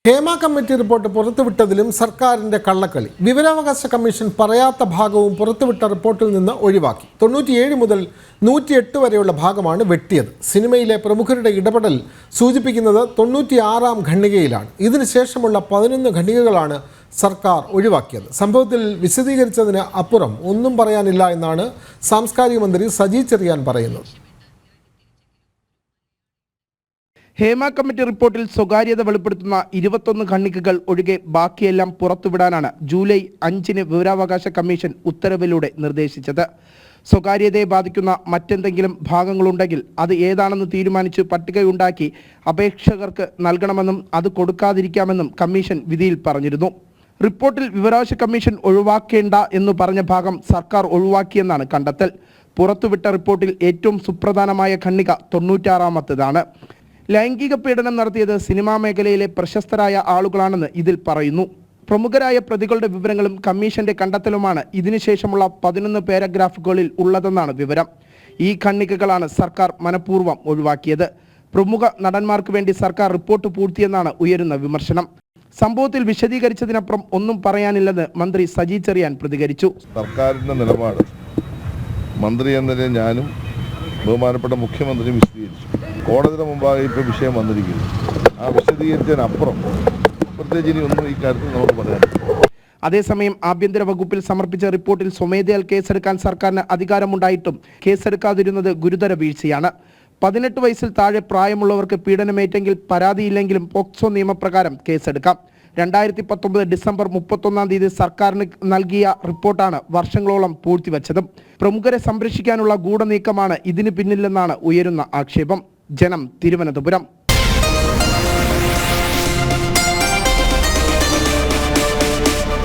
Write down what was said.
Hema committee report പുറത്തുവിട്ടതിലും സർക്കാരിന്റെ കള്ളക്കളി. വിവരാവകാശ കമ്മീഷൻ പറയാത്ത ഭാഗവും പുറത്തുവിട്ട റിപ്പോർട്ടിൽ നിന്ന് ഒഴിവാക്കി. 97 മുതൽ 108 വരെയുള്ള ഭാഗമാണ് വെട്ടിയത്. സിനിമയിലെ പ്രമുഖരുടെ ഇടപെടൽ സൂചിപ്പിക്കുന്നത് 96-ാം ഖണ്ഡികയിലാണ്. ഇതിനുശേഷമുള്ള 11 ഖണ്ഡികകളാണ് സർക്കാർ ഒഴിവാക്കിയത്. സംഭവത്തിൽ വിശദീകരിച്ചതിന് അപ്പുറം ഒന്നും പറയാനില്ല എന്നാണ് സാംസ്കാരിക മന്ത്രി സജി ചെറിയാൻ പറയുന്നത്. ഹേമ കമ്മിറ്റി റിപ്പോർട്ടിൽ സ്വകാര്യത വെളിപ്പെടുത്തുന്ന 21 ഖണ്ഡികകൾ ഒഴികെ ബാക്കിയെല്ലാം പുറത്തുവിടാനാണ് ജൂലൈ 5-ന് വിവരാവകാശ കമ്മീഷൻ ഉത്തരവിലൂടെ നിർദ്ദേശിച്ചത്. സ്വകാര്യതയെ ബാധിക്കുന്ന മറ്റെന്തെങ്കിലും ഭാഗങ്ങളുണ്ടെങ്കിൽ അത് ഏതാണെന്ന് തീരുമാനിച്ച് പട്ടികയുണ്ടാക്കി അപേക്ഷകർക്ക് നൽകണമെന്നും അത് കൊടുക്കാതിരിക്കാമെന്നും കമ്മീഷൻ വിധിയിൽ പറഞ്ഞിരുന്നു. റിപ്പോർട്ടിൽ വിവരാവകാശ കമ്മീഷൻ ഒഴിവാക്കേണ്ട എന്ന് പറഞ്ഞ ഭാഗം സർക്കാർ ഒഴിവാക്കിയെന്നാണ് കണ്ടെത്തൽ. പുറത്തുവിട്ട റിപ്പോർട്ടിൽ ഏറ്റവും സുപ്രധാനമായ ഖണ്ഡിക 96-ാമത്തേതാണ്. ലൈംഗിക പീഡനം നടത്തിയത് സിനിമാ മേഖലയിലെ പ്രശസ്തരായ ആളുകളാണെന്ന് ഇതിൽ പറയുന്നു. പ്രമുഖരായ പ്രതികളുടെ വിവരങ്ങളും കമ്മീഷന്റെ കണ്ടെത്തലുമാണ് ഇതിനുശേഷമുള്ള 11 പാരഗ്രാഫുകളിൽ ഉള്ളതെന്നാണ് വിവരം. ഈ ഖണ്ഡികകളാണ് സർക്കാർ മനഃപൂർവ്വം ഒഴിവാക്കിയത്. പ്രമുഖ നടന്മാർക്ക് വേണ്ടി സർക്കാർ റിപ്പോർട്ട് പൂഴ്ത്തിയെന്നാണ് ഉയരുന്ന വിമർശനം. സംഭവത്തിൽ വിശദീകരിച്ചതിനപ്പുറം ഒന്നും പറയാനില്ലെന്ന് മന്ത്രി സജി ചെറിയാൻ പ്രതികരിച്ചു. സർക്കാരിന്റെ നിലപാട് മന്ത്രി എന്ന നിലയിൽ ഞാനും ബഹുമാനപ്പെട്ട മുഖ്യമന്ത്രിയും വിശദീകരിച്ചു. കോടതിയുടെ മുമ്പാകെ ഇപ്പോൾ വിഷയം വന്നിരിക്കുന്നു. ആ വിശദീകരിച്ചതിനപ്പുറം പ്രത്യേകിച്ച് ഇനി ഒന്നും ഈ കാര്യത്തിൽ നമുക്ക് പറയാനില്ല. അതേസമയം ആഭ്യന്തര വകുപ്പിൽ സമർപ്പിച്ച റിപ്പോർട്ടിൽ സ്വമേധയാൽ കേസെടുക്കാൻ സർക്കാരിന് അധികാരമുണ്ടായിട്ടും കേസെടുക്കാതിരുന്നത് ഗുരുതര വീഴ്ചയാണ്. 18 വയസ്സിൽ താഴെ പ്രായമുള്ളവർക്ക് പീഡനമേറ്റെങ്കിൽ പരാതിയില്ലെങ്കിലും പോക്സോ നിയമപ്രകാരം കേസെടുക്കാം. 2019 ഡിസംബർ 31-ാം തീയതി സർക്കാരിന് നൽകിയ റിപ്പോർട്ടാണ് വർഷങ്ങളോളം പൂഴ്ത്തിവെച്ചതും. പ്രമുഖരെ സംരക്ഷിക്കാനുള്ള ഗൂഢനീക്കമാണ് ഇതിന് പിന്നിലെന്നാണ് ഉയരുന്ന ആക്ഷേപം. ജനം, തിരുവനന്തപുരം.